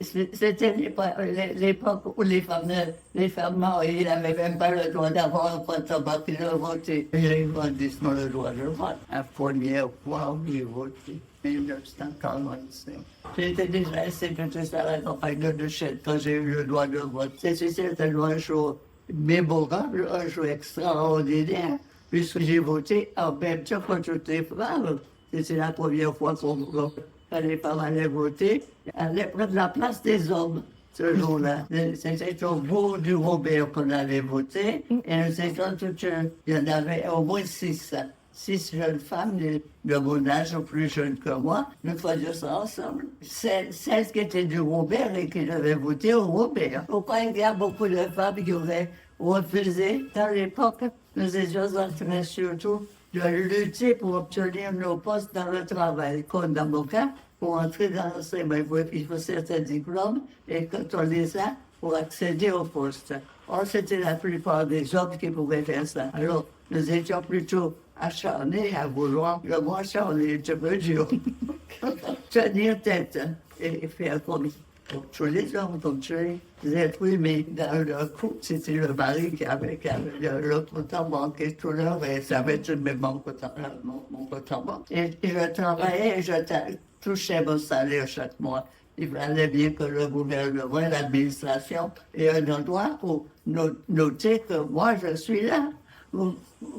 C'était l'époque où les femmes mariées n'avaient même pas le droit d'avoir un point de tabac et de voter. J'ai grandissement le droit de vote. La première fois où j'ai voté, 1945. J'étais déjà institutrice à la campagne de Duchette quand j'ai eu le droit de vote. C'était un jour mémorable, un jour extraordinaire, puisque j'ai voté en même temps que toutes les femmes. C'était la première fois qu'on les femmes allaient voter, allaient prendre la place des hommes ce jour-là. C'était au bout du Robert qu'on allait voter, et nous étions toutes jeunes. Il y en avait au moins six jeunes femmes de mon âge ou plus jeunes que moi. Nous faisions ça ensemble. Celles qui étaient du Robert et qui devaient voter au Robert. Pourquoi il y a beaucoup de femmes qui auraient refusé dans l'époque? Nous étions en train surtout de lutter pour obtenir nos postes dans le travail. Comme dans mon cas, pour entrer dans l'enseignement, il faut certains diplômes, et quand on les a, pour accéder au poste. Or, c'était la plupart des hommes qui pouvaient faire ça. Alors, nous étions plutôt acharnés à vouloir, le mot acharné, je veux dire, tenir tête et faire comme tous les hommes, comme tous les êtres humains. Dans le coup, c'était le mari qui avait l'autre temps manqué tout l'heure, et ça avait tout de même mon compte. Et je travaillais, je touchais mon salaire chaque mois. Il fallait bien que le gouvernement, l'administration ait un endroit pour noter que moi, je suis là. Vous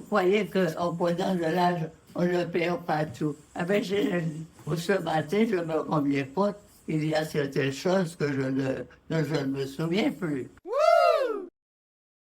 voyez qu'en prenant de l'âge, on ne perd pas tout. Avec ce matin, je me rends bien compte qu'il y a certaines choses que je ne me souviens plus.